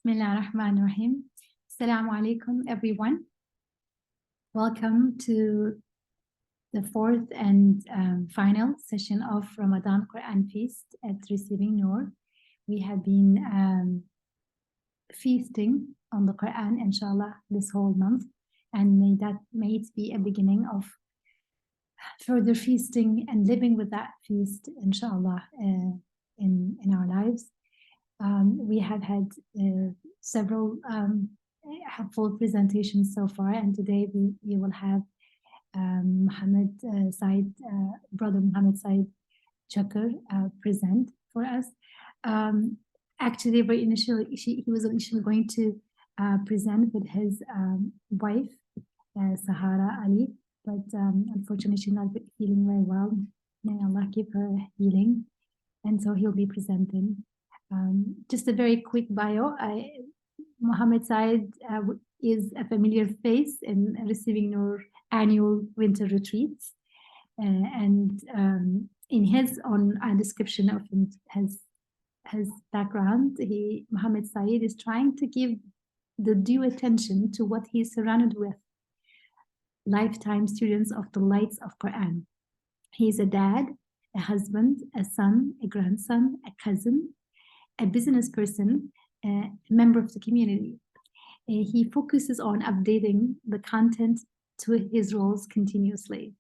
Bismillahirrahmanirrahim. Assalamu alaikum, everyone. Welcome to the fourth and final session of Ramadan Quran Feast at Receiving Noor. We have been feasting on the Quran, inshallah, this whole month, and may it be a beginning of further feasting and living with that feast, inshallah, in our lives. We have had several helpful presentations so far, and today we will have Mohammed Said, brother Mohammed Said Cakir, present for us. Actually, he was initially going to present with his wife, Sahara Ali, but unfortunately she's not feeling very well. May Allah give her healing, and so he'll be presenting. Just a very quick bio. Mohammed Said is a familiar face in Receiving Noor annual winter retreats. And in his own description of his background, Mohammed Said is trying to give the due attention to what he is surrounded with. Lifetime students of the lights of Quran. He is a dad, a husband, a son, a grandson, a cousin, a business person, a member of the community. He focuses on updating the content to his roles continuously.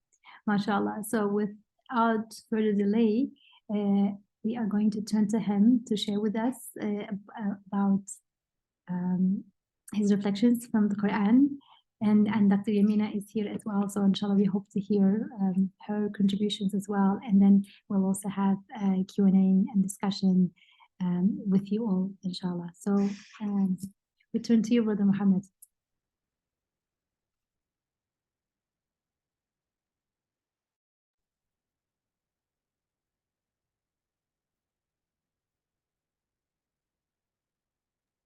MashaAllah. So without further delay, we are going to turn to him to share with us about his reflections from the Quran. And Dr. Yamina is here as well. So inshallah, we hope to hear her contributions as well. And then we'll also have a Q&A and discussion with you all, inshallah. So we turn to you, Brother Muhammad.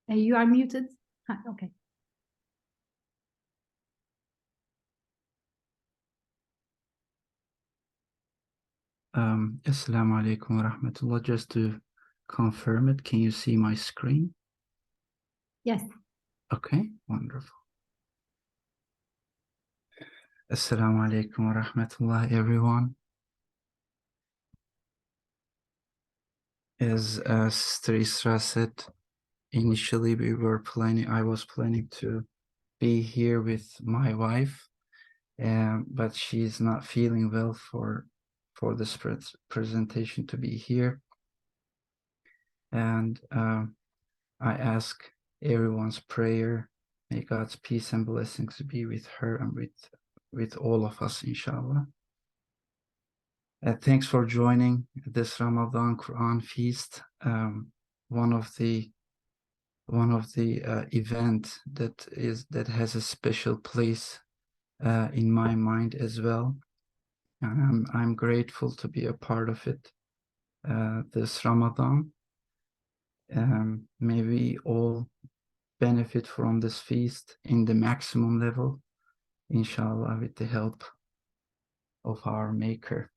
You are muted. Okay. Assalamu alaikum wa rahmatullah. Just to confirm it, can you see my screen? Yes. Okay, wonderful. Assalamu alaikum wa rahmatullah, everyone. As Sister Isra said, initially I was planning to be here with my wife, but she's not feeling well for this presentation to be here. And I ask everyone's prayer. May God's peace and blessings be with her and with all of us, inshallah. Thanks for joining this Ramadan Quran feast. One of the event that has a special place in my mind as well. I'm grateful to be a part of it this Ramadan. May we all benefit from this feast in the maximum level, inshallah, with the help of our Maker.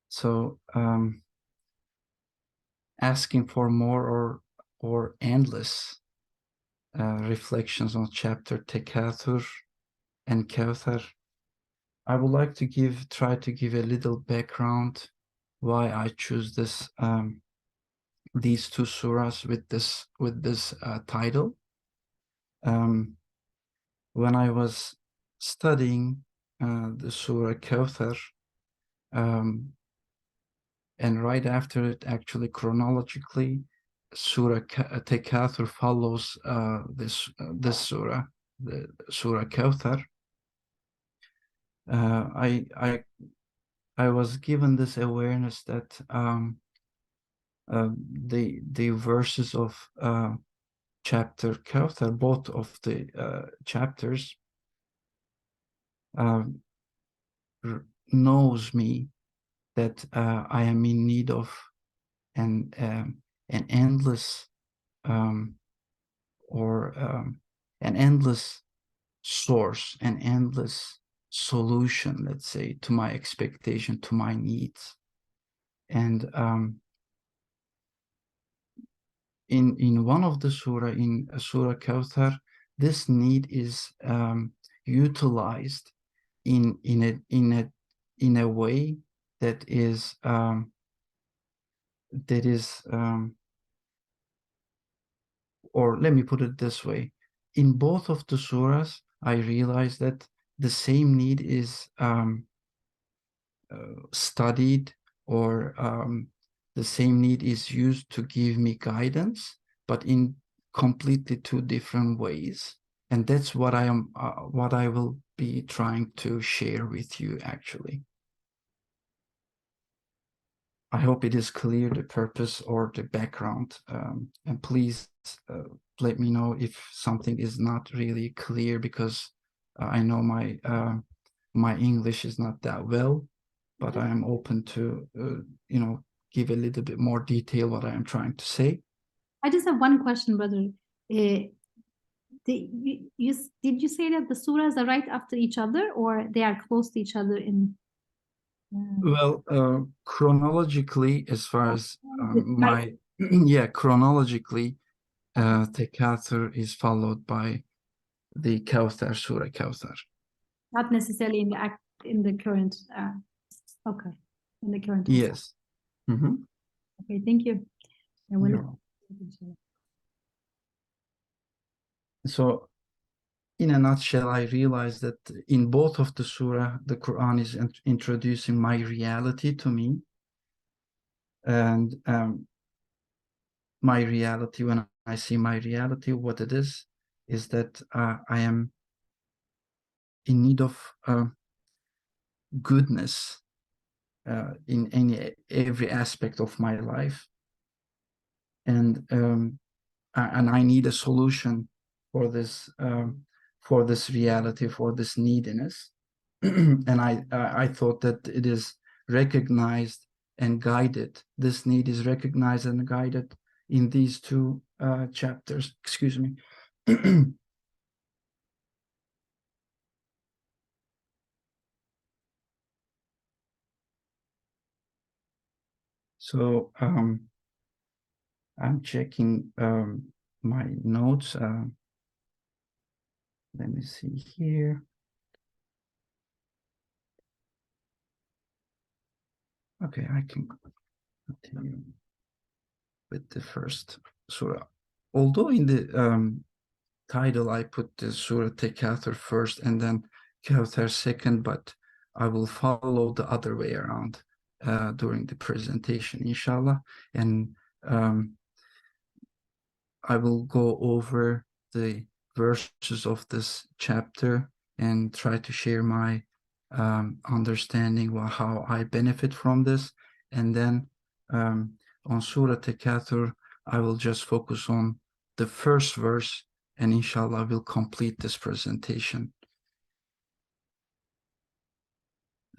So asking for more or endless reflections on chapter Takathur and Kawthar, I would like to try to give a little background why I choose this these two surahs with this title. When I was studying the surah Kawthar, and right after it, actually chronologically, surah Takathur follows this surah, the surah Kawthar. I was given this awareness that the verses of chapter Kawthar, both of the chapters, knows me that I am in need of an endless an endless source, an endless solution, let's say, to my expectation, to my needs. And in one of the surah, in Surah Kawthar, this need is utilized in a way that is or let me put it this way. In both of the surahs, I realized that the same need is studied, or the same need is used to give me guidance, but in completely two different ways. And that's what I will be trying to share with you, actually. I hope it is clear, the purpose or the background, and please let me know if something is not really clear, because I know my English is not that well, but I am open to give a little bit more detail what I am trying to say. I just have one question, brother. Did you say that the surahs are right after each other, or they are close to each other in? Well, chronologically, as far as Right. chronologically, Takathur is followed by the Kawthar, Surah Kawthar. Not necessarily in the current. Okay, in the current. Yes. Mm-hmm. Okay, thank you. So, in a nutshell, I realized that in both of the surah, the Quran is introducing my reality to me. And my reality, when I see my reality, what it is that I am in need of goodness in every aspect of my life. And I need a solution for this reality, for this neediness. And I thought that it is recognized and guided. This need is recognized and guided in these two chapters. Excuse me. So I'm checking my notes. Let me see here. Okay, I can continue with the first surah. Although in the title I put the Surah Takathur first and then Kawthar second, but I will follow the other way around during the presentation, inshallah. And I will go over the verses of this chapter and try to share my understanding how I benefit from this. And then on Surah Takathur, I will just focus on the first verse, and inshallah will complete this presentation.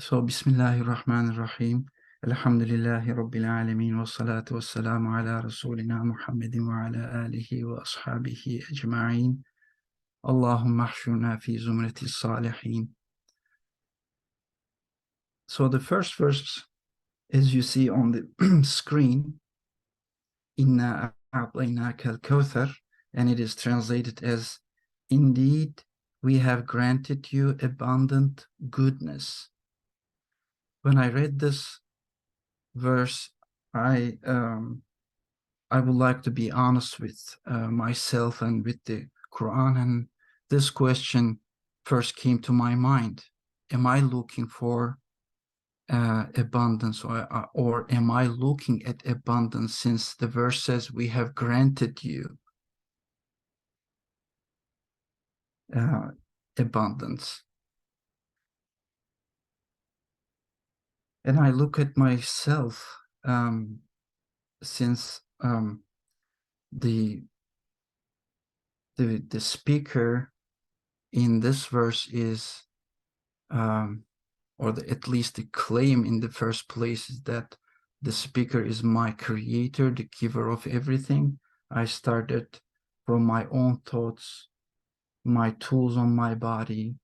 So, Bismillahir Rahmanir Rahim. Alhamdulillahi Rabbil Alameen wa salatu wa salamu ala Rasulina Muhammadin wa ala alihi wa ashabihi ajma'in. Allahumma ahshurna fi zumrati salihin. So the first verse, as you see on the screen, Inna a'tainaka al-Kawthar, and it is translated as, indeed, we have granted you abundant goodness. When I read this verse, I would like to be honest with myself and with the Quran, and this question first came to my mind. Am I looking for abundance, or am I looking at abundance, since the verse says we have granted you abundance? And I look at myself, since the speaker in this verse is, at least the claim in the first place is that the speaker is my creator, the giver of everything. I started from my own thoughts, my tools on my body,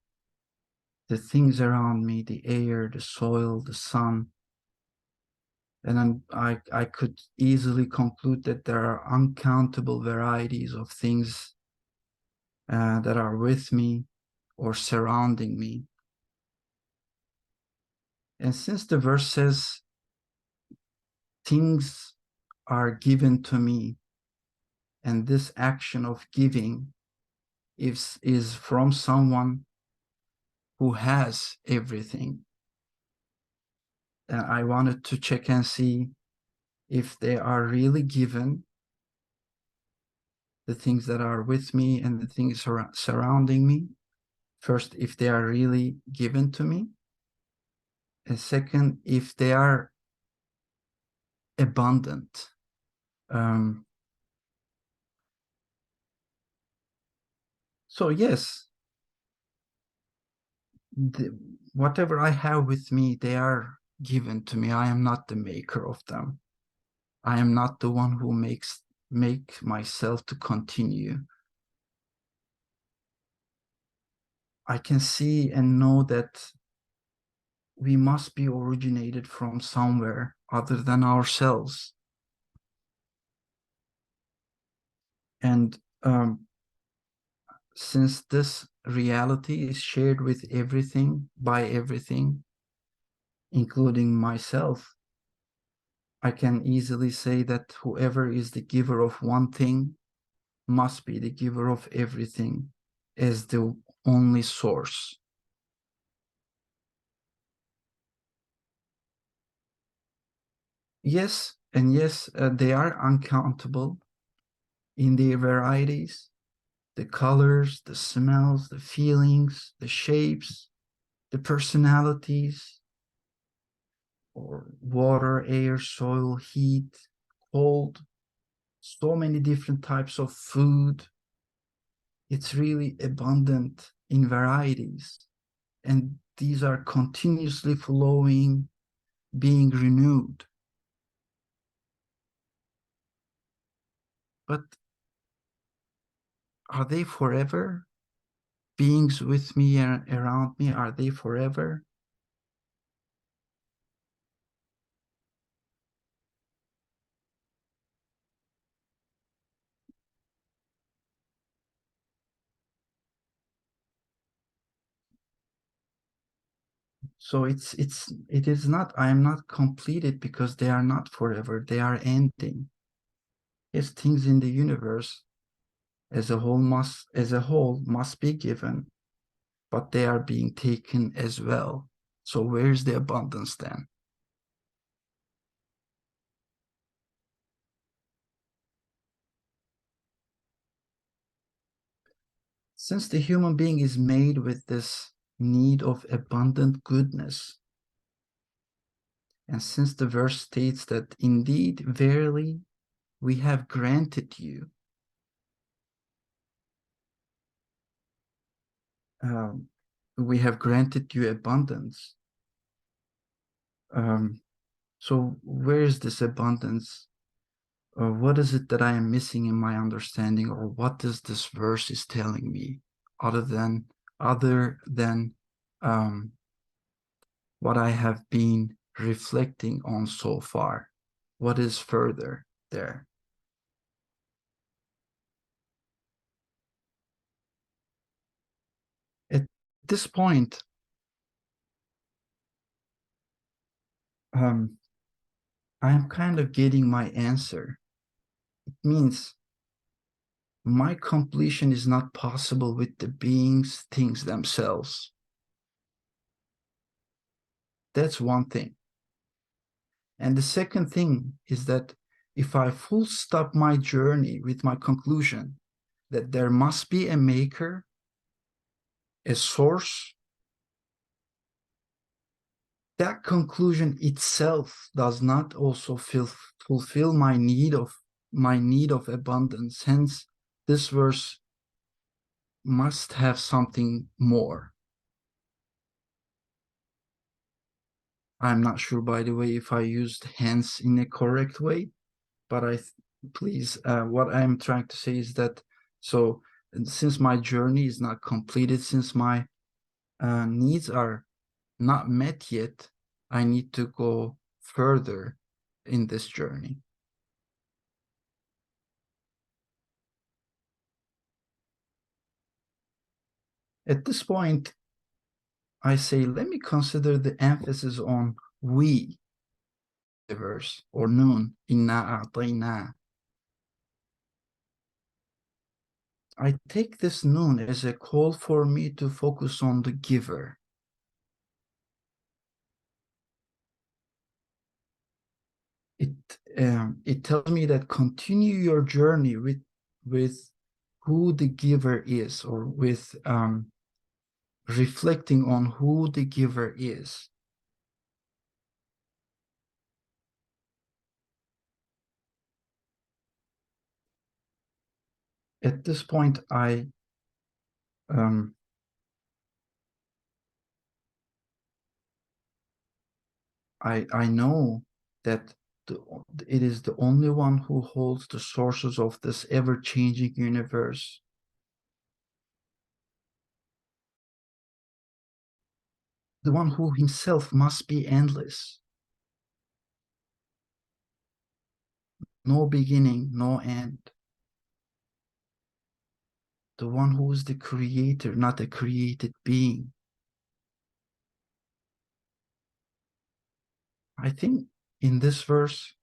the things around me, the air, the soil, the sun, And then I could easily conclude that there are uncountable varieties of things that are with me or surrounding me. And since the verse says things are given to me, and this action of giving is from someone who has everything, and I wanted to check and see if they are really given, the things that are with me and the things surrounding me. First, if they are really given to me, and second, if they are abundant. So yes, whatever I have with me, they are given to me. I am not the maker of them. I am not the one who make myself to continue. I can see and know that we must be originated from somewhere other than ourselves. And since this reality is shared with everything, by everything, including myself, I can easily say that whoever is the giver of one thing must be the giver of everything as the only source. Yes, and yes, they are uncountable in their varieties, the colors, the smells, the feelings, the shapes, the personalities, or water, air, soil, heat, cold, so many different types of food. It's really abundant in varieties. And these are continuously flowing, being renewed. But are they forever? Beings with me and around me, are they forever? So it is not, I am not completed because they are not forever, they are ending. Yes, things in the universe as a whole must be given, but they are being taken as well. So where's the abundance then? Since the human being is made with this need of abundant goodness, and since the verse states that indeed, verily, we have granted you, um, we have granted you abundance. So where is this abundance? Or what is it that I am missing in my understanding? Or what does this verse is telling me other than what I have been reflecting on so far? What is further there? At this point, I am kind of getting my answer. It means my completion is not possible with the beings, things themselves. That's one thing. And the second thing is that if I full stop my journey with my conclusion that there must be a maker, a source, that conclusion itself does not also fulfill my need of abundance. Hence, this verse must have something more. I'm not sure, by the way, if I used hence in a correct way, but what I'm trying to say is that, so since my journey is not completed, since my needs are not met yet, I need to go further in this journey. At this point, I say, let me consider the emphasis on we, verse, or noon, inna a'tayna. I take this noon as a call for me to focus on the giver. It tells me that continue your journey with who the giver is, or with reflecting on who the giver is. At this point, I know that it is the only one who holds the sources of this ever-changing universe. The one who himself must be endless. No beginning, no end. The one who is the creator, not a created being. I think in this verse,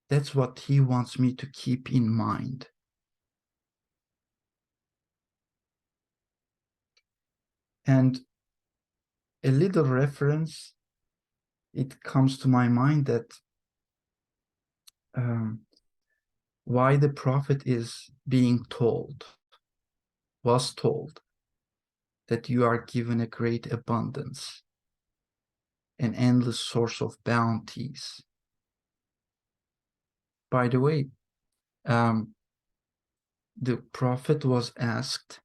that's what he wants me to keep in mind. And a little reference, it comes to my mind that why the prophet is being told, was told, that you are given a great abundance, an endless source of bounties. By the way, the prophet was asked,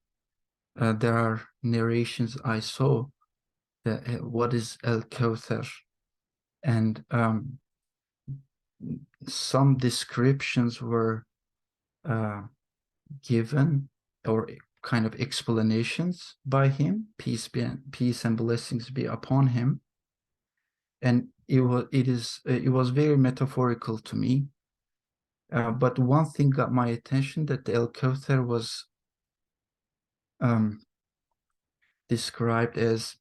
there are narrations I saw, what is Al-Kawthar? And some descriptions were given, or kind of explanations by him, peace and blessings be upon him. And it was very metaphorical to me. But one thing got my attention, that the Al-Kawthar was described as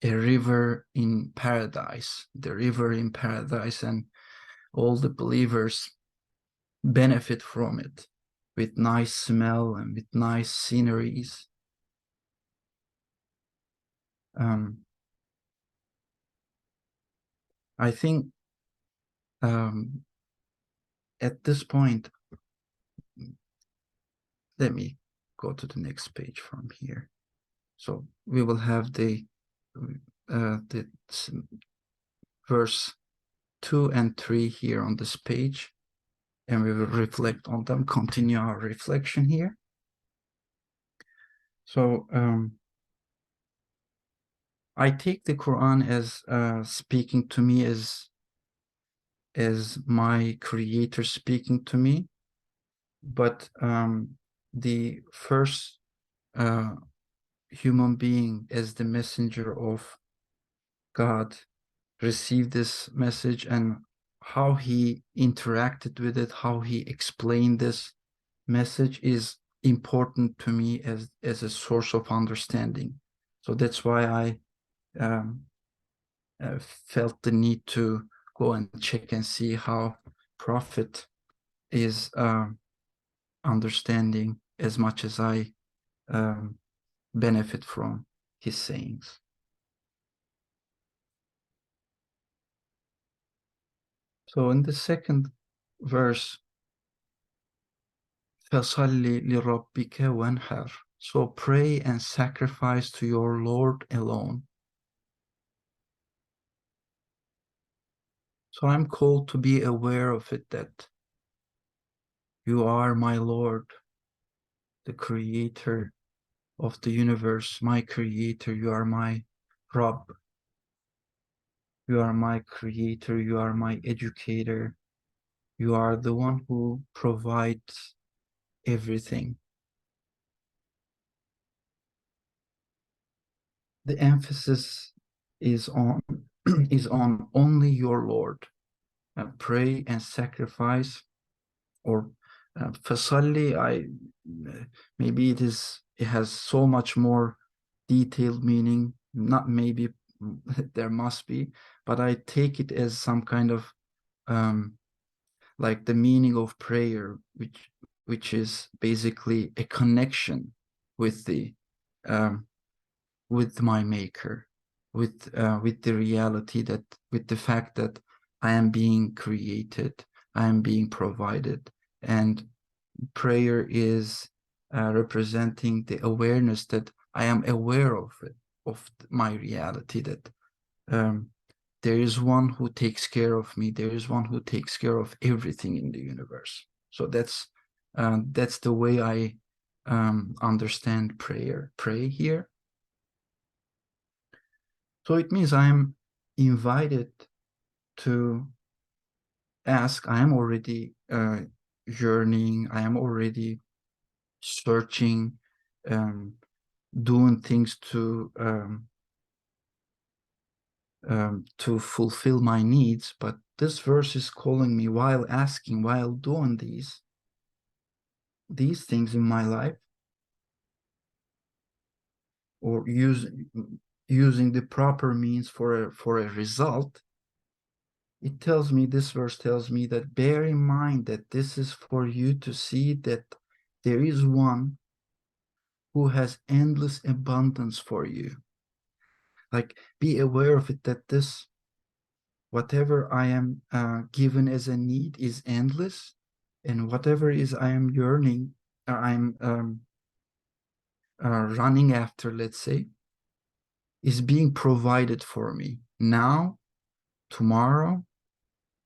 a river in paradise, the river in paradise, and all the believers benefit from it with nice smell and with nice sceneries. I think at this point, let me go to the next page from here. So we will have the verse 2 and 3 here on this page, and we will reflect on them, continue our reflection here. So I take the Quran as speaking to me as my creator speaking to me, but the first human being as the messenger of God received this message, and how he interacted with it, how he explained this message is important to me as a source of understanding. So that's why I felt the need to go and check and see how Prophet is understanding as much as I benefit from his sayings. So in the second verse, فَصَلِّ لِرَبِّكَ وَانْحَرْ, so pray and sacrifice to your Lord alone. So I'm called to be aware of it, that you are my Lord, the creator of the universe, my creator. You are my Rabb. You are my creator. You are my educator. You are the one who provides everything. The emphasis is on is on only your Lord. pray and sacrifice, or fasalli, maybe it has so much more detailed meaning. Not maybe, there must be, but I take it as some kind of like the meaning of prayer, which is basically a connection with the with my maker, with the reality, that with the fact that I am being created, I am being provided, and prayer is representing the awareness that I am aware of it, of my reality, that there is one who takes care of me, there is one who takes care of everything in the universe. So that's the way I understand pray here. So it means I'm invited to ask. I am already yearning, I am already searching, doing things to fulfill my needs. But this verse is calling me, while asking, while doing these things in my life, or using the proper means for a result. This verse tells me that bear in mind that this is for you to see that there is one who has endless abundance for you. Like, be aware of it, that this, whatever I am given as a need is endless, and whatever is I am yearning, I'm running after, let's say, is being provided for me now, tomorrow,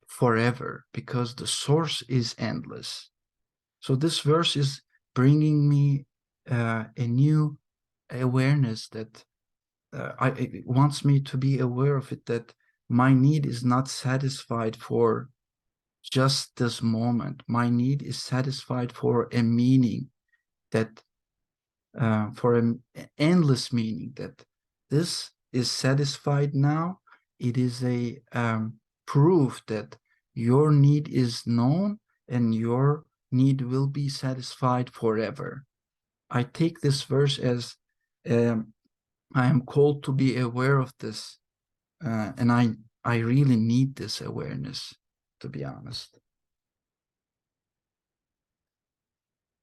forever, because the source is endless. So this verse is bringing me a new awareness, that it wants me to be aware of it, that my need is not satisfied for just this moment. My need is satisfied for a meaning, that for an endless meaning, that this is satisfied now. It is a proof that your need is known and your need will be satisfied forever. I take this verse as I am called to be aware of this, and I really need this awareness, to be honest.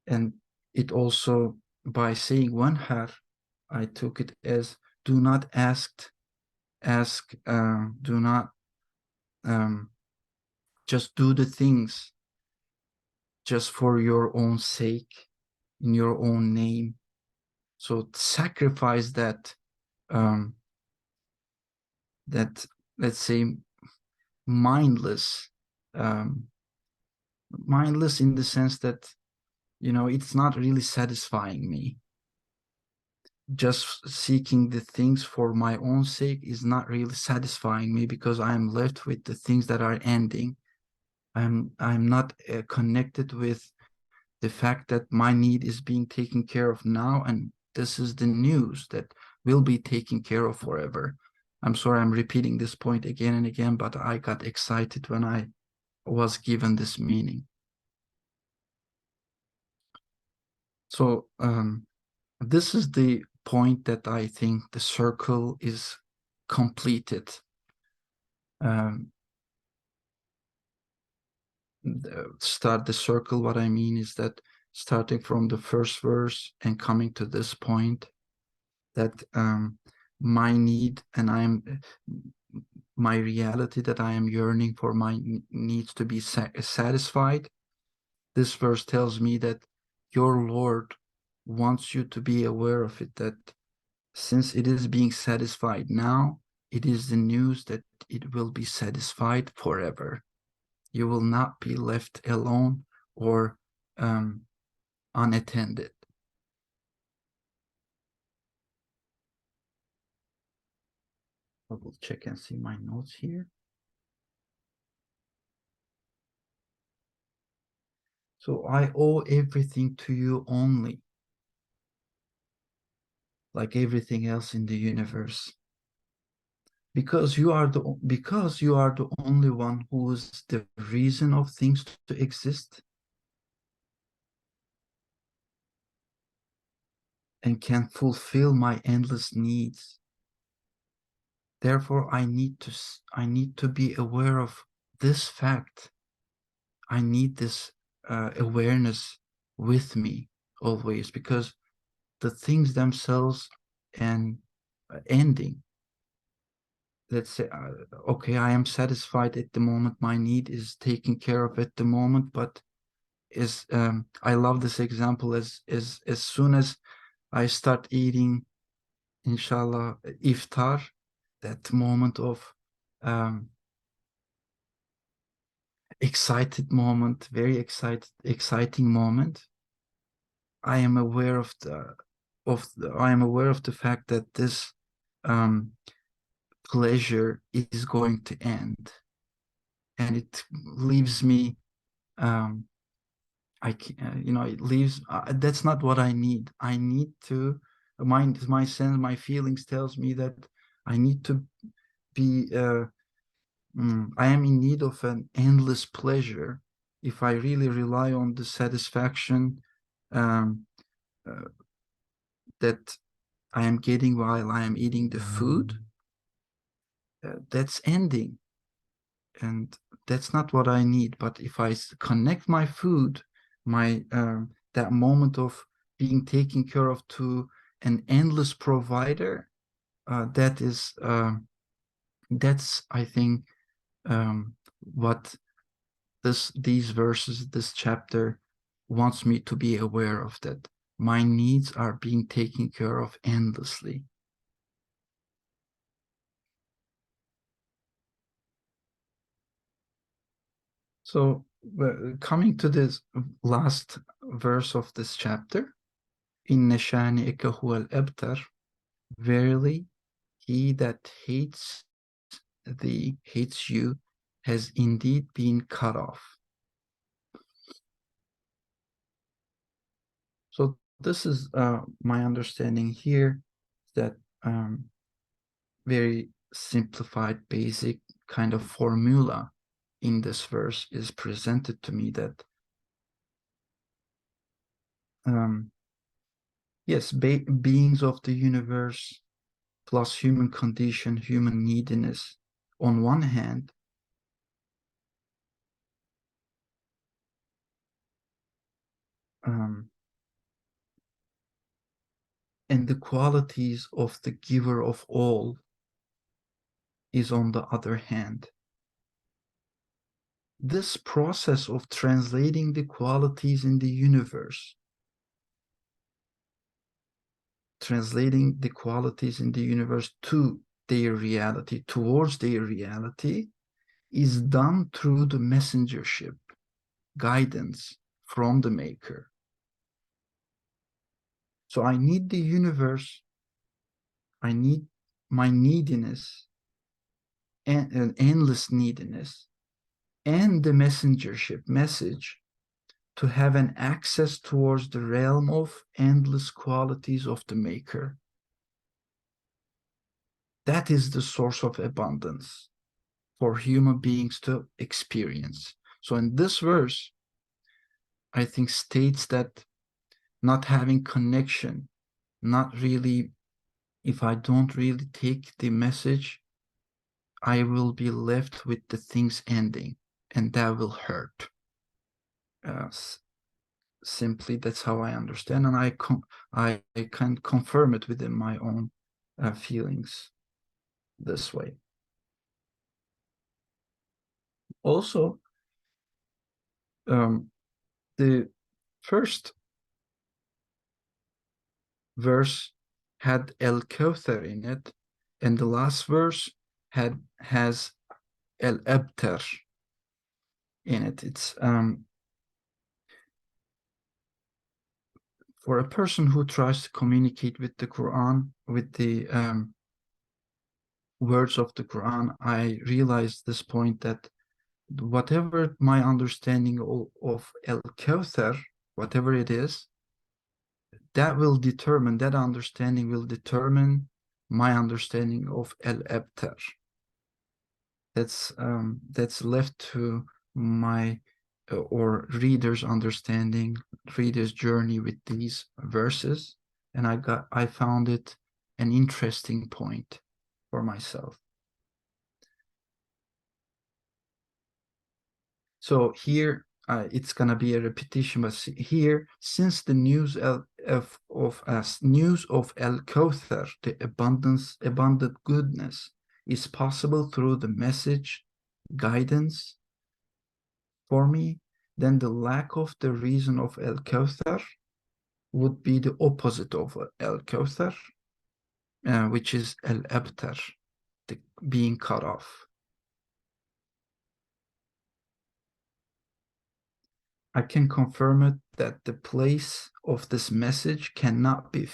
And it also, by saying wanhar, I took it as do not do not just do the things just for your own sake, in your own name. So sacrifice that that, let's say, mindless mindless in the sense that, it's not really satisfying me. Just seeking the things for my own sake is not really satisfying me, because I'm left with the things that are ending. I'm not connected with the fact that my need is being taken care of now, and this is the news that will be taken care of forever. I'm sorry, I'm repeating this point again and again, but I got excited when I was given this meaning. So this is the point that I think the circle is completed. Start the circle, what I mean is that starting from the first verse and coming to this point, that my need and my reality, that I am yearning for my needs to be satisfied. This verse tells me that your Lord wants you to be aware of it, that since it is being satisfied now, it is the news that it will be satisfied forever. You will not be left alone or unattended. I will check and see my notes here. So I owe everything to you only, like everything else in the universe. because you are the only one who is the reason of things to exist and can fulfill my endless needs. Therefore, I need to be aware of this fact. I need this awareness with me always, because the things themselves and ending. Let's say, okay, I am satisfied at the moment. My need is taken care of at the moment, but I love this example. As soon as I start eating, inshallah, iftar, that moment of excited moment, very exciting moment. I am aware of the fact that this pleasure is going to end, and it leaves me it leaves that's not what I need. I need to my sense, my feelings tells me that I need to be I am in need of an endless pleasure if I really rely on the satisfaction um, that I am getting while I am eating the food. That's ending, and that's not what I need. But if I connect my food, my that moment of being taken care of, to an endless provider, that's I think what these verses, this chapter wants me to be aware of, that my needs are being taken care of endlessly. So coming to this last verse of this chapter, إِنَّ شَانِئَكَ هُوَ الْأَبْتَرُ, verily he that hates you has indeed been cut off. So this is my understanding here, that very simplified, basic kind of formula in this verse is presented to me, that yes, beings of the universe plus human condition, human neediness on one hand, and the qualities of the giver of all is on the other hand. This process of translating the qualities in the universe, to their reality, towards their reality, is done through the messengership, guidance from the Maker. So I need the universe, I need my neediness, and an endless neediness, and the messengership message, to have an access towards the realm of endless qualities of the Maker. That is the source of abundance for human beings to experience. So in this verse, I think states that not having connection, not really, if I don't really take the message, I will be left with the things ending, and that will hurt. Simply, that's how I understand, and I can confirm it within my own feelings this way. Also, the first verse had El Kawthar in it, and the last verse has El Abtar in it. It's for a person who tries to communicate with the Quran, with the words of the Quran, I realized this point, that whatever my understanding of El Kawthar, whatever it is, that understanding will determine my understanding of El Abtar. that's left to my or readers' understanding, readers' journey with these verses, and I found it an interesting point for myself. So here it's gonna be a repetition, but here, since the news of El Kawthar, the abundant goodness, is possible through the message guidance for me, then the lack of the reason of El Kawthar would be the opposite of El Kawthar, which is El Abtar, the being cut off. I can confirm it that the place of this message cannot be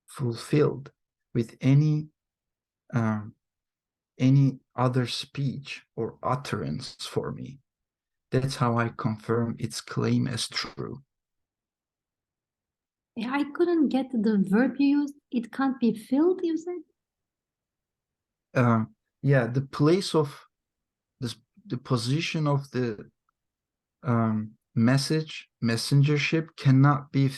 fulfilled with any other speech or utterance for me. That's how I confirm its claim as true. I couldn't get the verb you used. It can't be filled, you said? Yeah, the place of this, the position of the messengership cannot be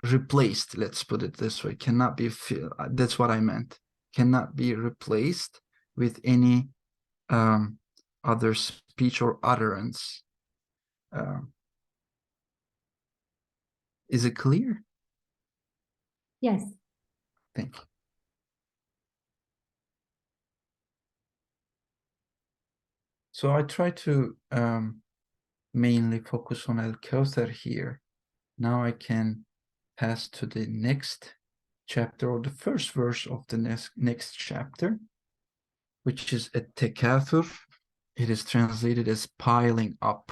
replaced. Let's put it this way: cannot be filled. That's what I meant. Cannot be replaced with any other speech or utterance. Is it clear? Yes. Thank you. So I try to mainly focus on Al Kawthar here. Now I can pass to the next chapter, or the first verse of the next chapter, which is a Takathur. It is translated as piling up.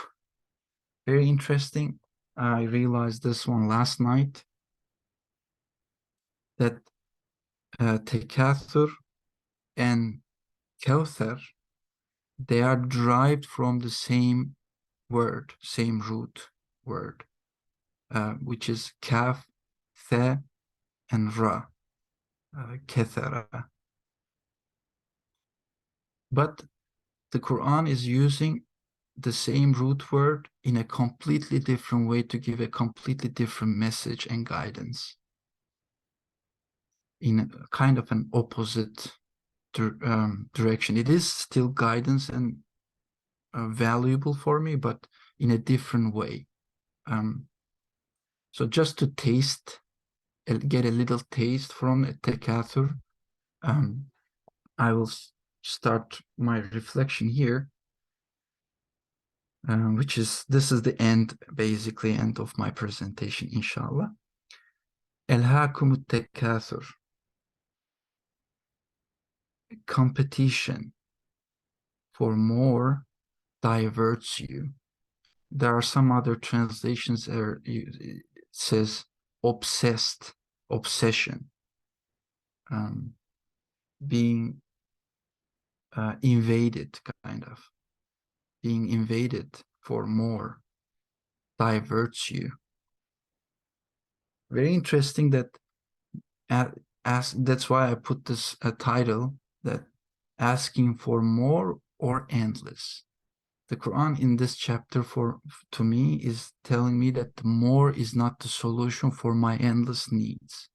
Very interesting. I realized this one last night, that Takathur and Kawthar, they are derived from the same word, same root word, which is kaf, the, and ra, kathara. But the Quran is using the same root word in a completely different way to give a completely different message and guidance, in a kind of an opposite direction. It is still guidance and valuable for me, but in a different way. So just to get a little taste from a Takathur, I will start my reflection here, this is the end, basically end of my presentation, inshallah. Elhakumut Takathur, competition for more diverts you. There are some other translations there, it says obsession, being invaded, kind of. Being invaded for more diverts you. Very interesting that that's why I put this title, that asking for more or endless. The Quran in this chapter to me is telling me that more is not the solution for my endless needs.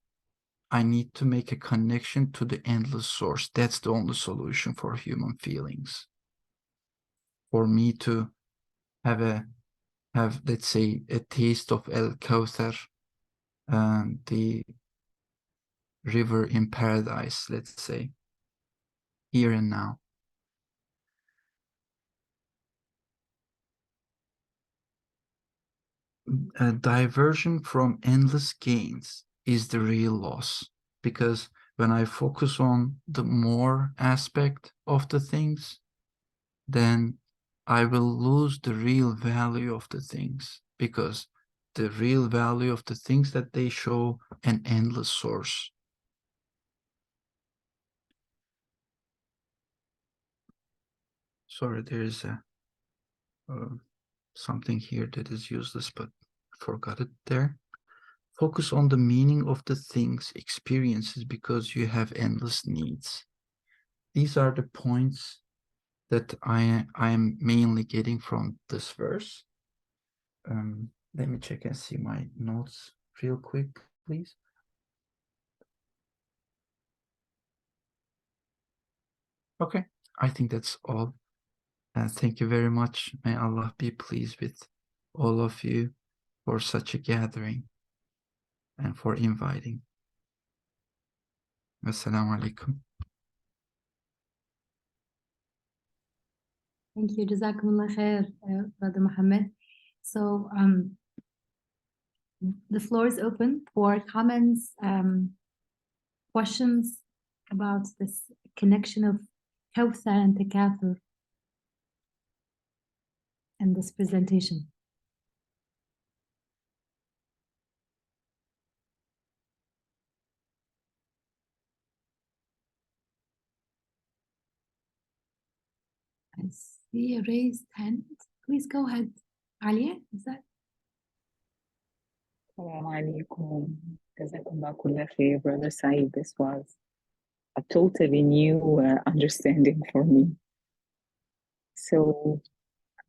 I need to make a connection to the endless source. That's the only solution for human feelings. For me to have let's say, a taste of El Kawthar, the river in paradise, let's say, here and now. A diversion from endless gains is the real loss, because when I focus on the more aspect of the things, then I will lose the real value of the things, because the real value of the things that they show an endless source. Sorry, there is something here that is useless, but I forgot it there. Focus on the meaning of the things, experiences, because you have endless needs. these are the points that I am mainly getting from this verse. Let me check and see my notes real quick, please. Okay, I think that's all. Thank you very much. May Allah be pleased with all of you for such a gathering and for inviting. Assalamu alaikum. Thank you. Jazakumullah khair, Brother Muhammad. So the floor is open for comments, questions about this connection of Kawthar and Takathur in this presentation. I see a raised hand. Please go ahead. Alia, is that? Assalamu alaikum. Jazakallah kulla khair, Brother Saeed. This was a totally new understanding for me. So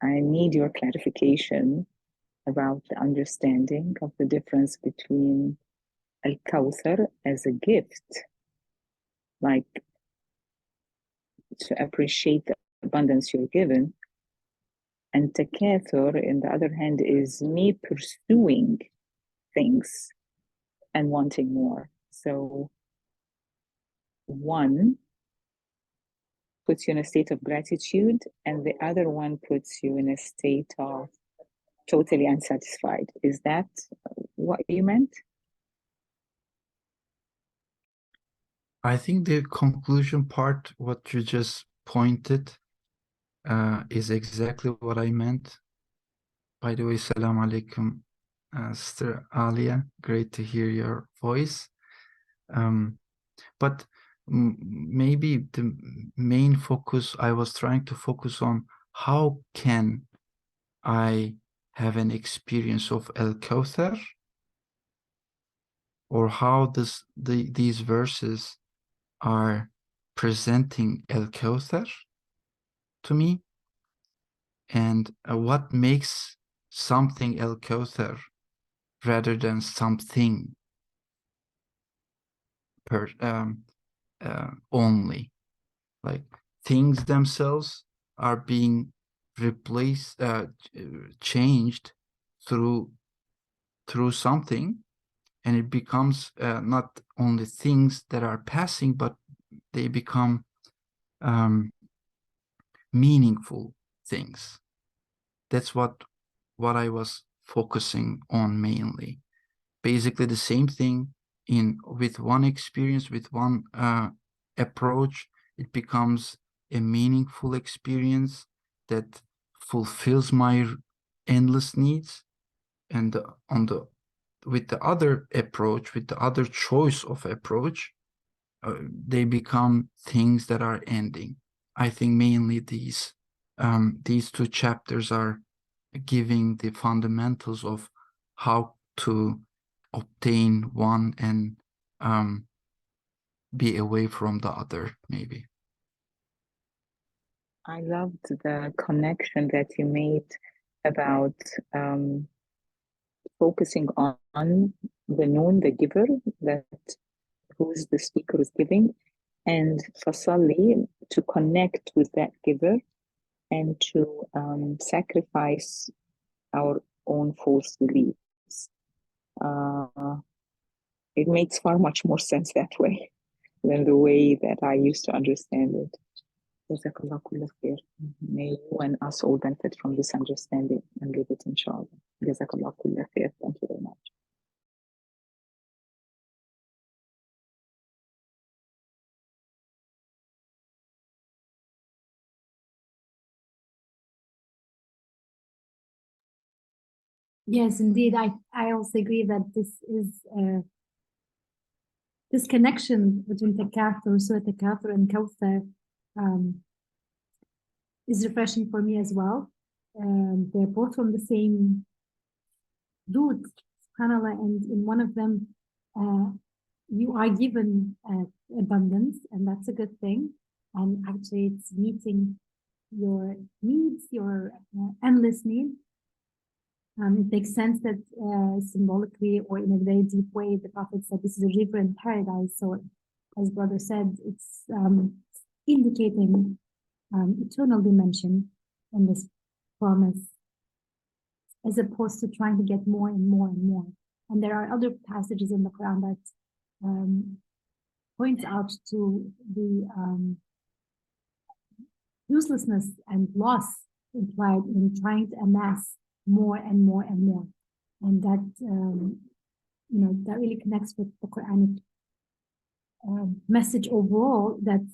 I need your clarification about the understanding of the difference between Al-Kawthar as a gift, like to appreciate the abundance you're given, and Takathur, on the other hand, is me pursuing things and wanting more. So one puts you in a state of gratitude, and the other one puts you in a state of totally unsatisfied. Is that what you meant? I think the conclusion part, what you just pointed, is exactly what I meant. By the way, salam alaikum, Sister Alia. Great to hear your voice. But maybe the main focus, I was trying to focus on how can I have an experience of Al-Kawthar, or how these verses are presenting Al-Kawthar to me, and what makes something Al-Kawthar rather than something only. Like things themselves are being replaced, changed through something, and it becomes not only things that are passing, but they become meaningful things. That's what I was focusing on mainly. Basically the same thing with one experience, with one approach, it becomes a meaningful experience that fulfills my endless needs. And with the other approach, with the other choice of approach, they become things that are ending. I think mainly these two chapters are giving the fundamentals of how to obtain one and be away from the other, maybe. I loved the connection that you made about focusing on the known, the giver, that who's the speaker is giving, and fasalli, to connect with that giver and to sacrifice our own false beliefs. It makes far much more sense that way than the way that I used to understand it. Jazakallah kulla khair. May you and us all benefit from this understanding and live it, inshallah. Jazakallah kulla khair. Thank you very much. Yes, indeed. I also agree that this is this connection between Takathur, Surah Takathur and Kawthar is refreshing for me as well. They're both from the same root, subhanAllah, and in one of them you are given abundance, and that's a good thing. and actually it's meeting your needs, your endless needs. It makes sense that symbolically or in a very deep way, the Prophet said this is a river in paradise. So, as brother said, it's indicating eternal dimension in this promise, as opposed to trying to get more and more and more. And there are other passages in the Quran that point out to the uselessness and loss implied in trying to amass more and more and more. And that, that really connects with the Quranic message overall, that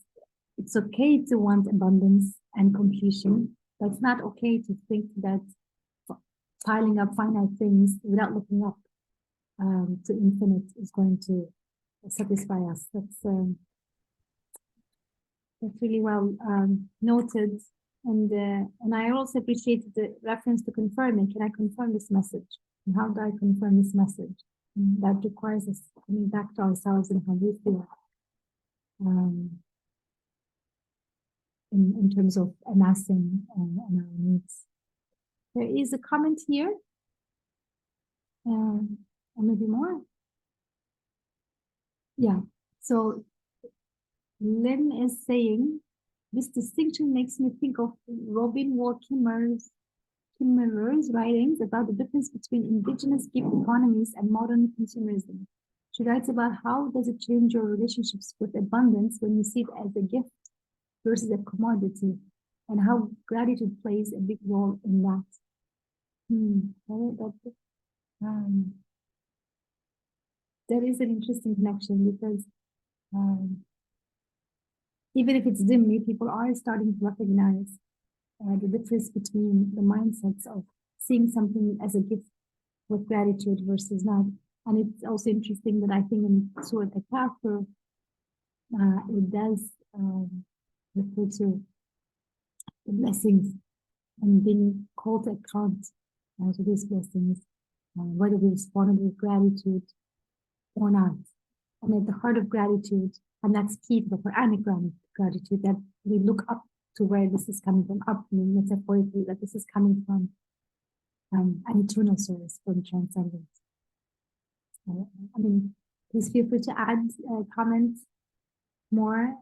it's okay to want abundance and completion, but it's not okay to think that piling up finite things without looking up to infinite is going to satisfy us. That's really well noted. And I also appreciated the reference to confirming. Can I confirm this message? And how do I confirm this message? And that requires us coming back to ourselves and how we feel in terms of amassing and our needs. There is a comment here, or maybe more. Yeah, so Lynn is saying, this distinction makes me think of Robin Wall Kimmerer's writings about the difference between indigenous gift economies and modern consumerism. She writes about how does it change your relationships with abundance when you see it as a gift versus a commodity, and how gratitude plays a big role in that. That is an interesting connection, because even if it's dimly, people are starting to recognize the difference between the mindsets of seeing something as a gift with gratitude versus not. And it's also interesting that I think in Surah Takathur, it does refer to the blessings and being called to account to these blessings, whether we responded with gratitude or not. And at the heart of gratitude, and that's key to the Quranic gratitude, that we look up to where this is coming from, up, I mean, metaphorically, that this is coming from an eternal source, from transcendence. I mean, please feel free to add comments more.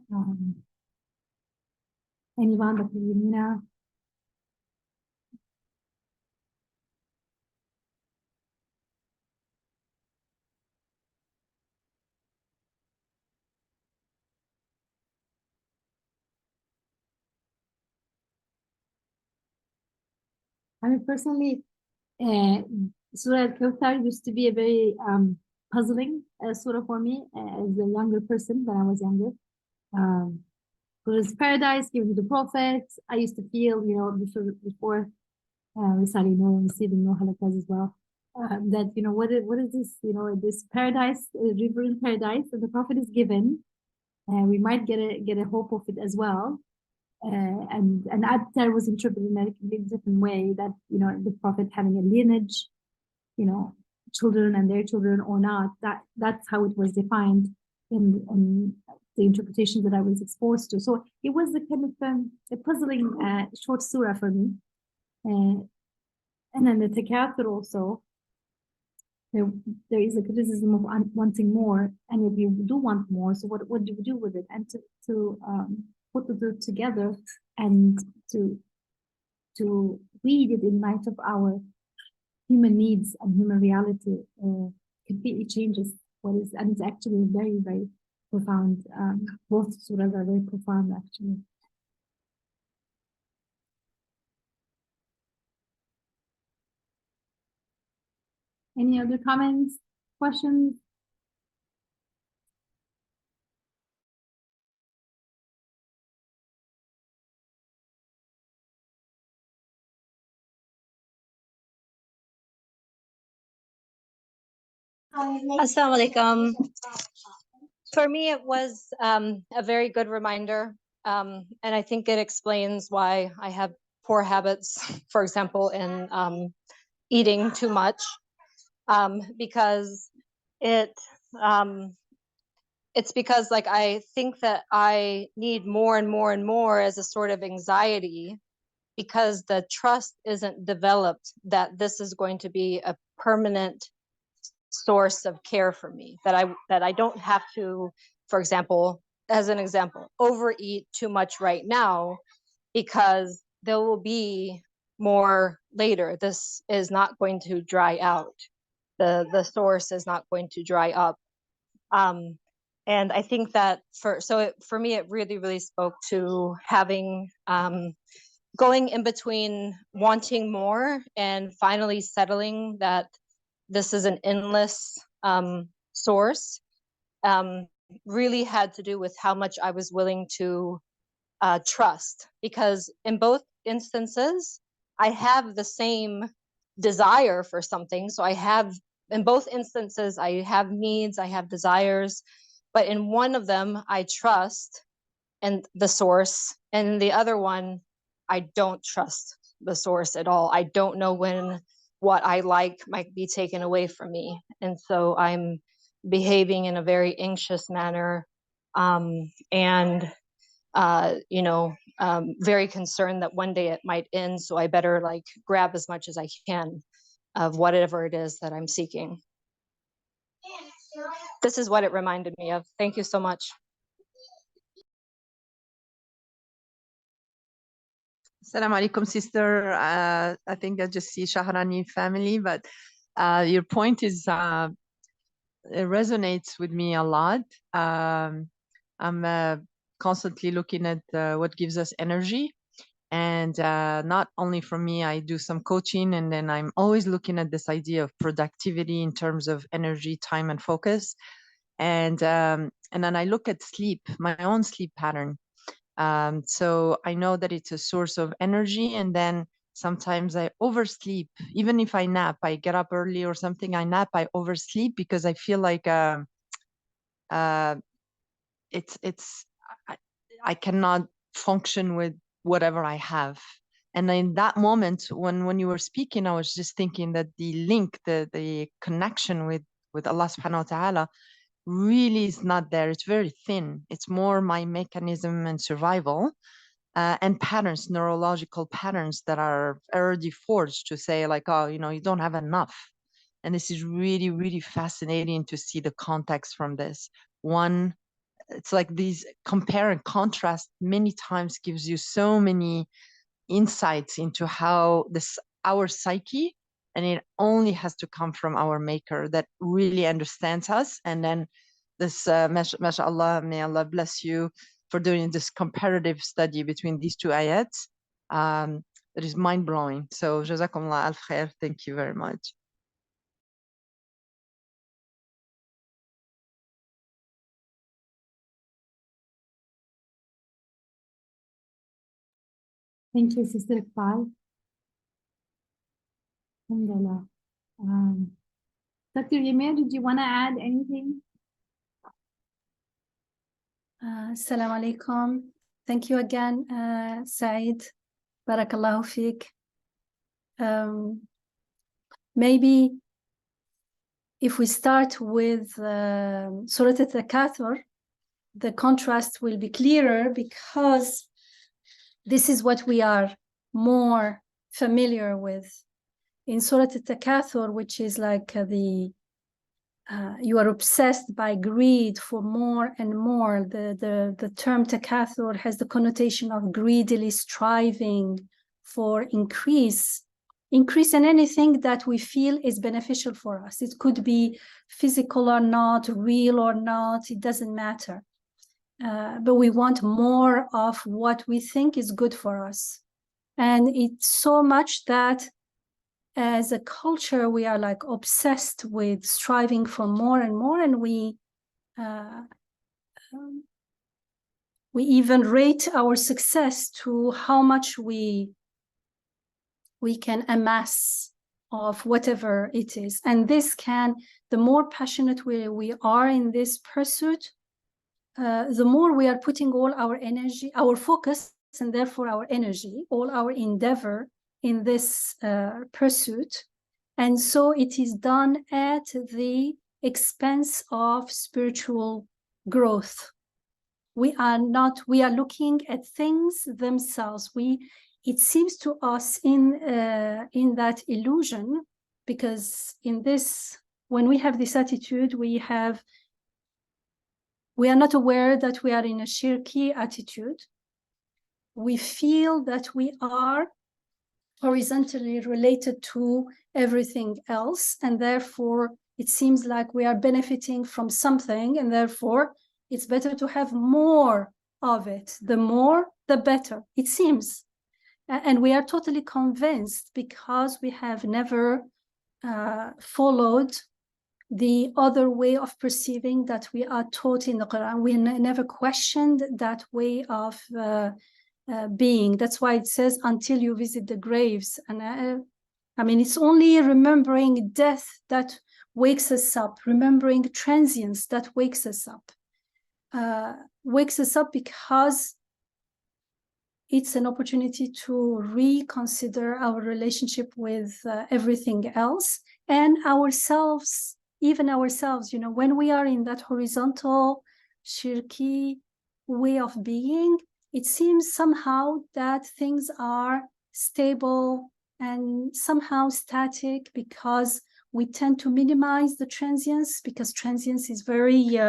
Anyone, Dr. Yamina? I mean, personally, Surah Kawthar used to be a very puzzling surah for me as a younger person when I was younger. Because paradise given to the prophet, I used to feel, before receiving no halakas as well, that, what is this, this paradise, river in paradise that the prophet is given, and we might get a hope of it as well. And Attar was interpreted in a completely different way, that, the prophet having a lineage, children and their children or not, that's how it was defined in the interpretations that I was exposed to. So it was a kind of a puzzling short surah for me. And then the Takathur also, there is a criticism of wanting more, and if you do want more, so what do you do with it? And to put the two together and to read it in light of our human needs and human reality completely changes what is, and it's actually very, very profound. Both surahs are very profound, actually. Any other comments, questions? Assalamu alaikum. For me, it was a very good reminder. And I think it explains why I have poor habits, for example, in eating too much, because it it's because like I think that I need more and more and more as a sort of anxiety, because the trust isn't developed that this is going to be a permanent source of care for me, that I don't have to, for example, as an example, overeat too much right now, because there will be more later. This is not going to dry out. The source is not going to dry up. And I think that for me, it really, really spoke to having, going in between wanting more and finally settling that this is an endless source, really had to do with how much I was willing to trust. Because in both instances, I have the same desire for something. So in both instances, I have needs, I have desires, but in one of them, I trust and the source, and in the other one, I don't trust the source at all. I don't know when what I like might be taken away from me. And so I'm behaving in a very anxious manner, and very concerned that one day it might end. So I better like grab as much as I can of whatever it is that I'm seeking. This is what it reminded me of. Thank you so much. Assalamu alaikum, sister. I think I just see Shahrani family, but your point is, it resonates with me a lot. I'm constantly looking at what gives us energy. And not only for me, I do some coaching, and then I'm always looking at this idea of productivity in terms of energy, time, and focus. And then I look at sleep, my own sleep pattern. So I know that it's a source of energy, and then sometimes I oversleep. Even if I nap, I get up early or something, I nap, I oversleep because I feel like I cannot function with whatever I have. And in that moment, when you were speaking, I was just thinking that the link, the connection with Allah subhanahu wa ta'ala really is not there. It's very thin. It's more my mechanism and survival, and patterns, neurological patterns that are already forged to say like, oh, you don't have enough. And this is really, really fascinating to see the context from this. One, it's like these compare and contrast many times gives you so many insights into how our psyche, and it only has to come from our maker that really understands us. And then this mashallah, may Allah bless you for doing this comparative study between these two ayats. That is mind-blowing. So jazakumullah alf khair. Thank you very much. Thank you, Sister Iqbal. Alhamdulillah. Dr. Yamina, did you want to add anything? Assalamu alaikum. Thank you again, Saeed. Barakallahu fiqh. Maybe if we start with Surah Takathur, the contrast will be clearer because this is what we are more familiar with. In Surah Takathur, which is like you are obsessed by greed for more and more. The term Takathur has the connotation of greedily striving for increase in anything that we feel is beneficial for us. It could be physical or not, real or not, it doesn't matter. But we want more of what we think is good for us. And it's so much that as a culture, we are like obsessed with striving for more and more, and we even rate our success to how much we can amass of whatever it is. And this the more passionate we are in this pursuit, the more we are putting all our energy, our focus, and therefore our energy, all our endeavor in this pursuit. And so it is done at the expense of spiritual growth. We are looking at things themselves. It seems to us in that illusion, because when we have this attitude, we are not aware that we are in a shirki attitude. We feel that we are horizontally related to everything else, and therefore it seems like we are benefiting from something, and therefore it's better to have more of it. The more, the better, it seems. And we are totally convinced because we have never followed the other way of perceiving that we are taught in the Quran. We never questioned that way of being. That's why it says, until you visit the graves. And I mean, it's only remembering death that wakes us up, remembering transience that wakes us up because it's an opportunity to reconsider our relationship with everything else and ourselves, even ourselves. You know, when we are in that horizontal, shirki way of being, it seems somehow that things are stable and somehow static, because we tend to minimize the transience, because transience is very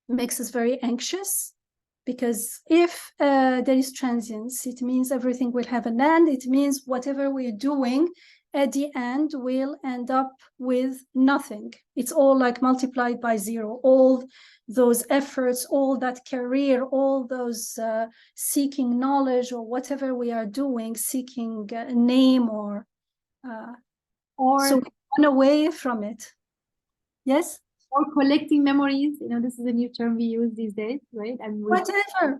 makes us very anxious. Because if there is transience, it means everything will have an end. It means whatever we're doing at the end will end up with nothing. It's all like multiplied by zero. All those efforts, all that career, all those seeking knowledge or whatever we are doing, seeking a name or so we run away from it. Yes? Or collecting memories, you know, this is a new term we use these days, right? And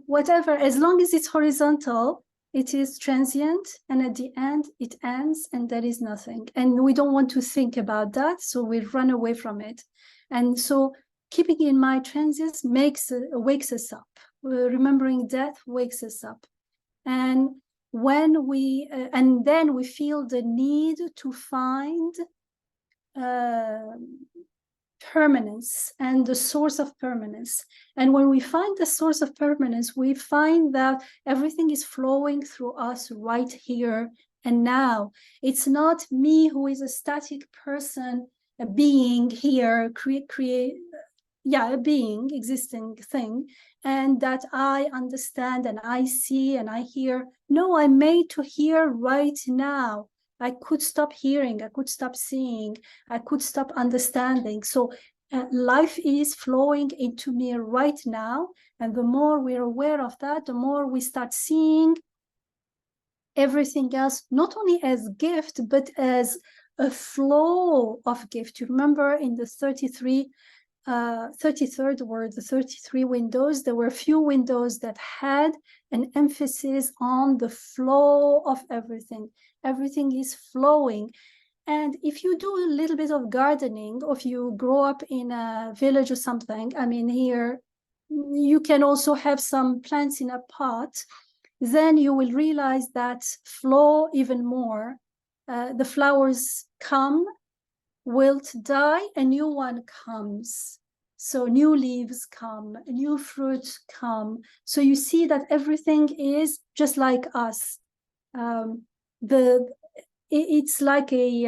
whatever, as long as it's horizontal, it is transient, and at the end it ends and there is nothing, and we don't want to think about that, so we run away from it. And so keeping in mind transience wakes us up. Remembering death wakes us up, and when we and then we feel the need to find permanence and the source of permanence. And when we find the source of permanence, we find that everything is flowing through us right here and now. It's not me who is a static person, a being here, a being, existing thing, and that I understand and I see and I hear. No, I'm made to hear right now. I could stop hearing, I could stop seeing, I could stop understanding. So life is flowing into me right now. And the more we're aware of that, the more we start seeing everything else, not only as gift, but as a flow of gift. You remember in the 33rd word, the 33 windows, there were a few windows that had an emphasis on the flow of everything. Everything is flowing. And if you do a little bit of gardening, or if you grow up in a village or something, I mean, here you can also have some plants in a pot, then you will realize that flow even more. The flowers come, wilt, die, a new one comes. So new leaves come, new fruit come. So you see that everything is just like us. It's like a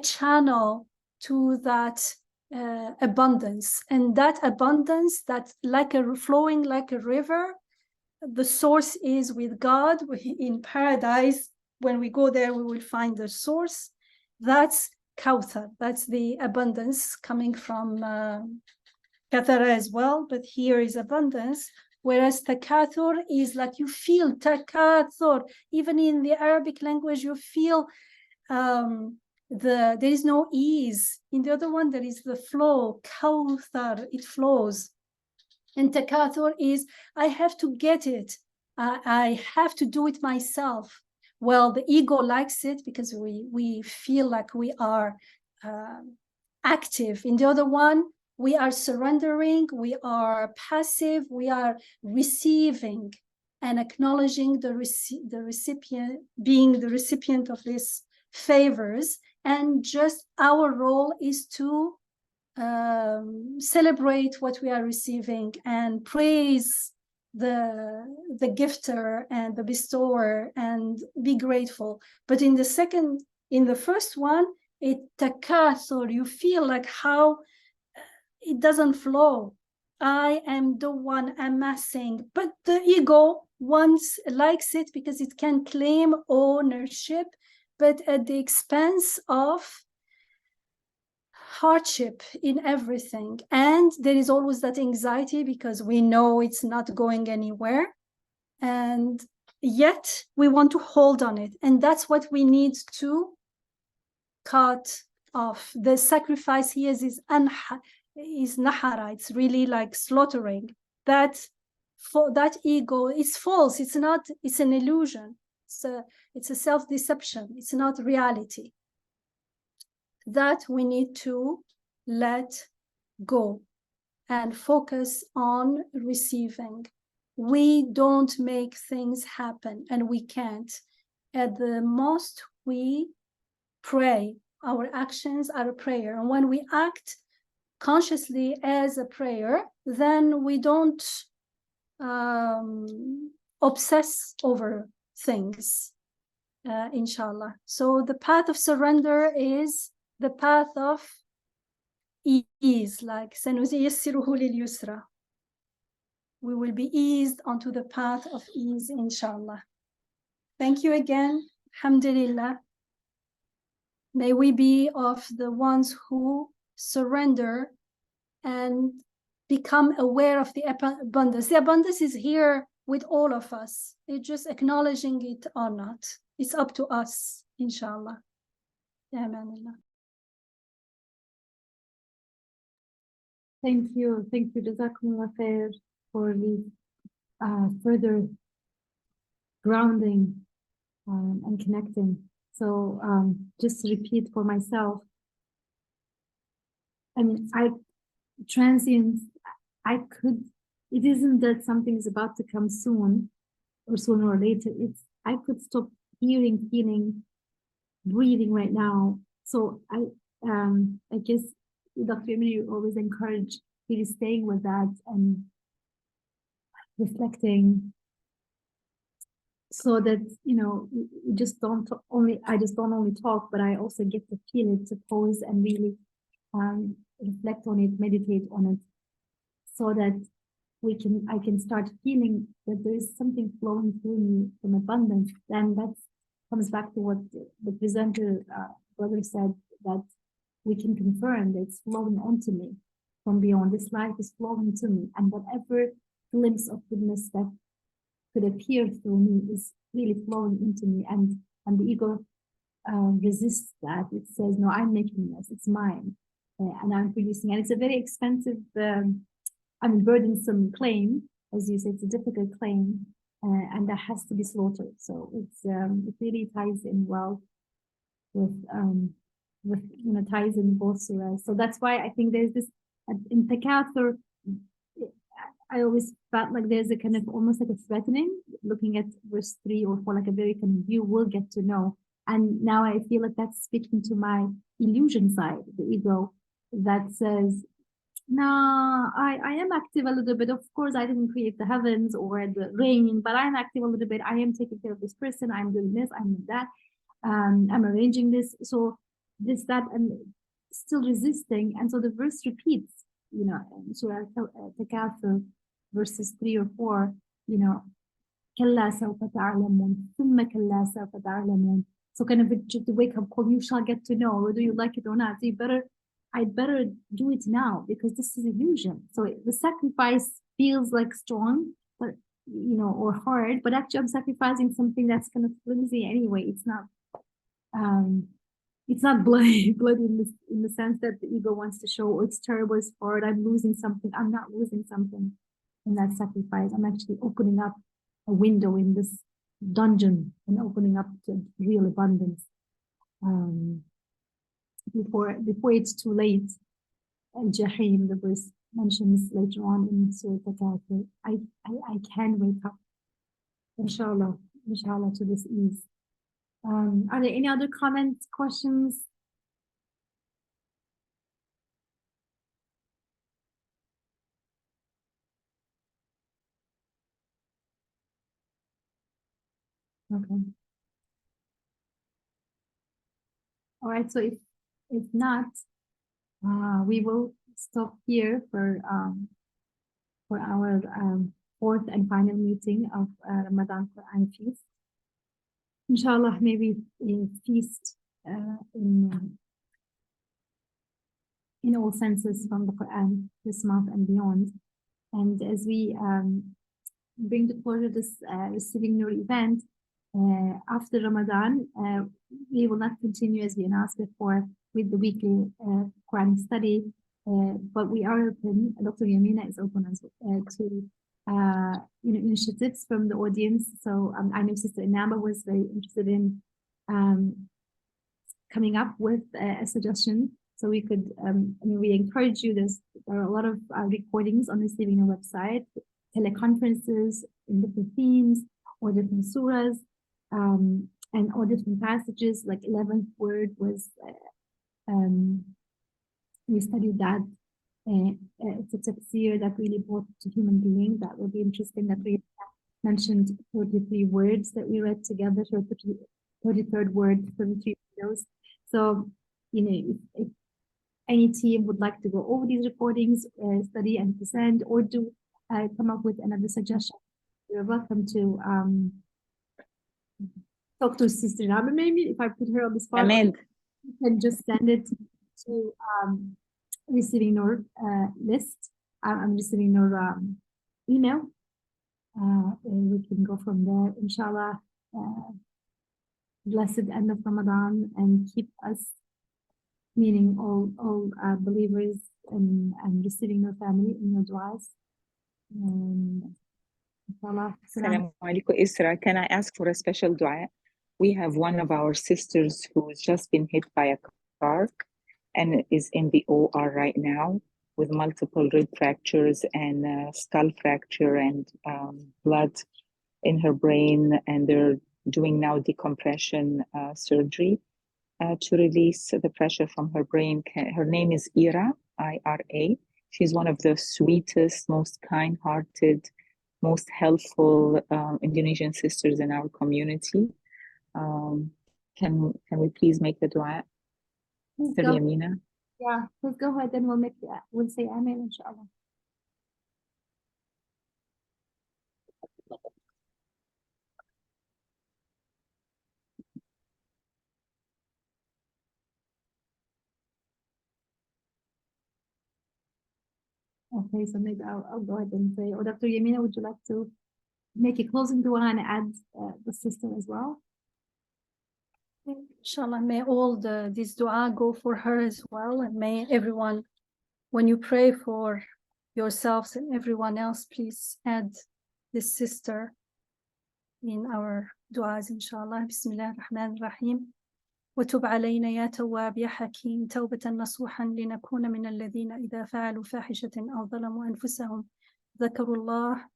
channel to that abundance, and that abundance, that flowing like a river. The source is with God. In paradise, when we go there, we will find the source. That's Kawthar. That's the abundance coming from Kawthar as well, but here is abundance. Whereas Takathur is like, you feel Takathur. Even in the Arabic language, you feel there is no ease. In the other one, there is the flow. Kawthar, it flows. And Takathur is, I have to get it. I have to do it myself. Well, the ego likes it because we feel like we are active. In the other one, we are surrendering, we are passive, we are receiving and acknowledging the recipient, being the recipient of these favors. And just our role is to celebrate what we are receiving and praise the gifter and the bestower and be grateful. But in the first one, it takathur, you feel like how it doesn't flow. I am the one amassing, but the ego likes it because it can claim ownership, but at the expense of hardship in everything. And there is always that anxiety because we know it's not going anywhere. And yet we want to hold on it. And that's what we need to cut off. The sacrifice here is nahara. It's really like slaughtering. That ego is false. It's not, it's an illusion. It's a self-deception. It's not reality. That we need to let go and focus on receiving. We don't make things happen, and we can't. At the most, we pray. Our actions are a prayer. And when we act consciously as a prayer, then we don't obsess over things, inshallah. So the path of surrender is the path of ease, like سَنُيَسِّرُهُ لِلْيُسْرَى. We will be eased onto the path of ease, inshallah. Thank you again. Alhamdulillah. May we be of the ones who surrender and become aware of the abundance. The abundance is here with all of us. It's just acknowledging it or not. It's up to us, inshallah. Amen. Thank you, Jazakumullah khair, for the further grounding and connecting. So just to repeat for myself, I mean, it isn't that something is about to come soon or sooner or later. I could stop hearing, feeling, breathing right now. So I guess Dr. Yamina, you always encourage really staying with that and reflecting, so that I just don't only talk, but I also get to feel it, to pause and really reflect on it, meditate on it, so that I can start feeling that there is something flowing through me from abundance. Then that comes back to what the presenter brother said, that we can confirm that it's flowing onto me from beyond. This life is flowing to me, and whatever glimpse of goodness that could appear through me is really flowing into me, and the ego resists that. It says, no, I'm making this, it's mine, and I'm producing. And it's a very expensive, burdensome claim. As you said, it's a difficult claim, and that has to be slaughtered. So it really ties in well with ties in both surahs. So that's why I think there's this in Takathur. I always felt like there's a kind of almost like a threatening, looking at verse 3 or 4, like a very kind of, you will get to know. And now I feel like that's speaking to my illusion side, the ego, that says, no, I am active a little bit. Of course, I didn't create the heavens or the rain, but I'm active a little bit. I am taking care of this person. I'm doing this, I'm doing that. I'm arranging this. So this, that, and still resisting. And so the verse repeats, in Surah Takathur, verses 3 or 4, كَلَّا سَوْفَ تَعْلَمُونَ ثُمَّ كَلَّا سَوْفَ تَعْلَمُونَ. So kind of just a wake up call, you shall get to know, whether you like it or not. So I'd better do it now, because this is illusion. So the sacrifice feels like strong, but or hard, but actually I'm sacrificing something that's kind of flimsy anyway. It's not bloody in the sense that the ego wants to show, oh, it's terrible, it's hard, I'm losing something. I'm not losing something in that sacrifice. I'm actually opening up a window in this dungeon and opening up to real abundance. Before it's too late. Al-Jahim, the verse mentions later on in Surah Takathur. I can wake up, inshallah, to this ease. Are there any other comments, questions? Okay. All right, so if not, we will stop here for our fourth and final meeting of Ramadan Quran Feast. Inshallah, maybe a feast in all senses from the Quran this month and beyond. And as we bring to closure this Receiving Nur event, after Ramadan, we will not continue as we announced before with the weekly Quran study, but we are open. Dr. Yamina is open as to initiatives from the audience. So I know Sister Inaba was very interested in coming up with a suggestion. So we could, we encourage you. There are a lot of recordings on Receiving Nur website, teleconferences in different themes or different suras, and all different passages. Like 11th word was, we studied that. It's a tafsir that really brought to human being. That would be interesting. That we mentioned 43 words that we read together. 33rd word, 33 videos. So, if any team would like to go over these recordings, study and present, or do come up with another suggestion, you're welcome to talk to Sister Rama. Maybe if I put her on the spot, Ahmed. you can just send it to Receiving Nur list. I'm Receiving Nur email, and we can go from there. Inshallah, blessed end of Ramadan, and keep us, meaning all believers and Receiving Nur family in your du'as. Assalamu alaikum, Isra. Can I ask for a special dua? We have one of our sisters who's just been hit by a car and is in the OR right now with multiple rib fractures and skull fracture and blood in her brain. And they're doing now decompression surgery to release the pressure from her brain. Her name is Ira, I-R-A. She's one of the sweetest, most kind-hearted, most helpful Indonesian sisters in our community. Can we please make the dua? Sister Yamina? Yeah, let's go ahead and we'll say Amen, inshallah. Okay, so maybe I'll go ahead and say, or Dr. Yamina, would you like to make a closing dua and add the sister as well? Inshallah, may all this dua go for her as well, and may everyone, when you pray for yourselves and everyone else, please add this sister in our duas, inshallah. Bismillah ar-Rahman ar-Rahim. وتب علينا يا تواب يا حكيم توبة نصوحا لنكون من الذين إذا فعلوا فاحشة أو ظلموا أنفسهم ذكروا الله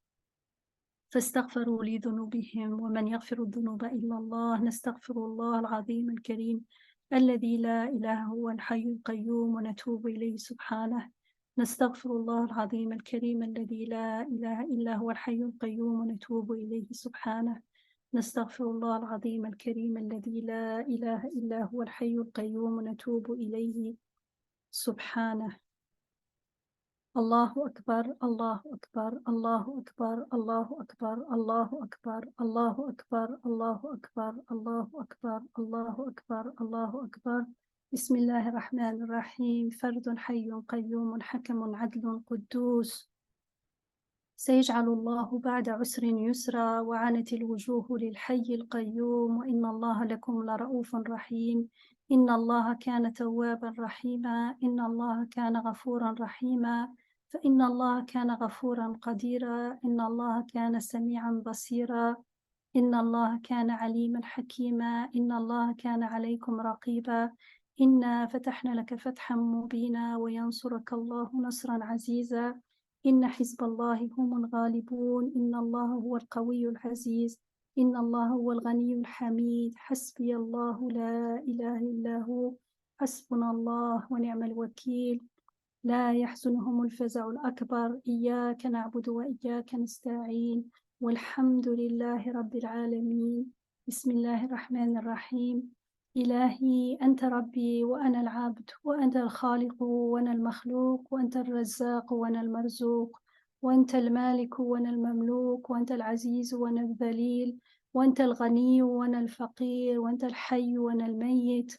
فاستغفروا لذنوبهم ومن يغفر الذنوب إلا الله نستغفر الله العظيم الكريم الذي لا إله هو الحي القيوم ونتوب إليه سبحانه نستغفر الله العظيم الكريم الذي لا إله إلا هو الحي القيوم ونتوب إليه سبحانه نستغفر الله العظيم الكريم الذي لا إله إلا هو الحي القيوم ونتوب إليه سبحانه الله أكبر الله أكبر الله أكبر الله أكبر الله أكبر الله أكبر الله أكبر الله أكبر الله أكبر الله أكبر بسم الله الرحمن الرحيم فرد حي قيوم حكم عدل قدوس سيجعل الله بعد عسر يسرا وعنت الوجوه للحي القيوم وإن الله لكم لرؤوف رحيم إن الله كان توابا رحيما إن الله كان غفورا رحيما فإن الله كان غفورا قديرا إن الله كان سميعا بصيرا إن الله كان عليما حكيما إن الله كان عليكم رقيبا إنا فتحنا لك فتحا مبينا وينصرك الله نصرا عزيزا إن حزب الله هم الغالبون إن الله هو القوي العزيز إن الله هو الغني الحميد حسبي الله لا إله إلا هو حسبنا الله ونعم الوكيل لا يحزنهم الفزع الأكبر إياك نعبد وإياك نستعين والحمد لله رب العالمين بسم الله الرحمن الرحيم. إلهي أنت ربي وأنا العبد، وأنت الخالق وأنا المخلوق، وأنت الرزاق وأنا المرزوق، وأنت المالك وأنا المملوك، وأنت العزيز وأنا الذليل، وأنت الغني وأنا الفقير، وأنت الحي وأنا الميت،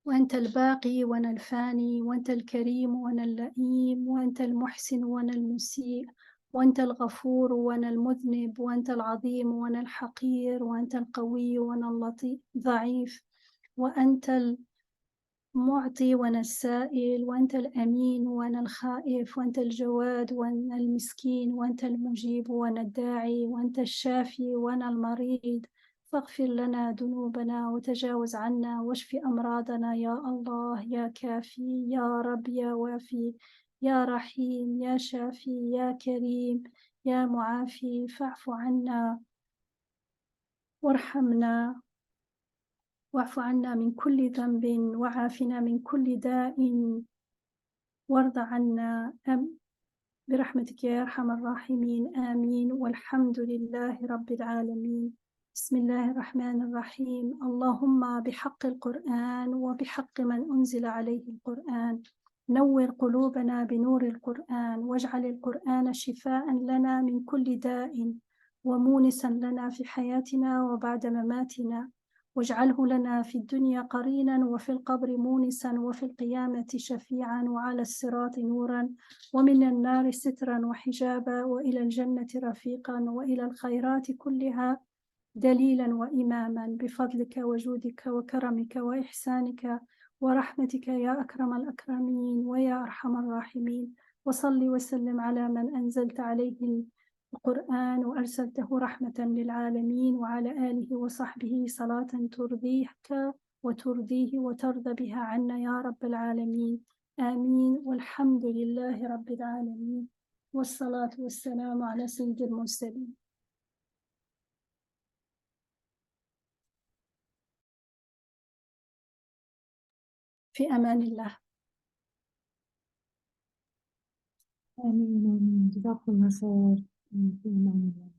وأنت الباقي وأنا الفاني، وأنت الكريم وأنا اللئيم، وأنت المحسن وأنا المسيء، وأنت الغفور وأنا المذنب، وأنت العظيم وأنا الحقير، وأنت القوي وأنا الضعيف، وأنت المعطي وأنا السائل، وأنت الأمين وأنا الخائف، وأنت الجواد وأنا المسكين، وأنت المجيب وأنا الداعي، وأنت الشافي وأنا المريض. فاغفر لنا ذنوبنا وتجاوز عنا واشف أمراضنا يا الله يا كافي يا رب يا وافي يا رحيم يا شافي يا كريم يا معافي. فاعف عنا وارحمنا واعف عنا من كل ذنب وعافنا من كل داء وارض عنا برحمتك يا أرحم الراحمين آمين. والحمد لله رب العالمين. بسم الله الرحمن الرحيم. اللهم بحق القرآن وبحق من أنزل عليه القرآن نور قلوبنا بنور القرآن، واجعل القرآن شفاء لنا من كل داء ومونسا لنا في حياتنا وبعد مماتنا، واجعله لنا في الدنيا قرينا وفي القبر مونسا وفي القيامة شفيعا وعلى الصراط نورا ومن النار سترا وحجابا وإلى الجنة رفيقا وإلى الخيرات كلها دليلا وإماما بفضلك وجودك وكرمك وإحسانك ورحمتك يا أكرم الأكرمين ويا أرحم الراحمين. وصل وسلم على من أنزلت عليه القرآن وأرسلته رحمة للعالمين، وعلى آله وصحبه صلاة ترضيك وترضيه وترضى بها عنا يا رب العالمين آمين. والحمد لله رب العالمين، والصلاة والسلام على سيد المرسلين. في أمان الله. آمين آمين. جزاكم الله خير. في أمان الله.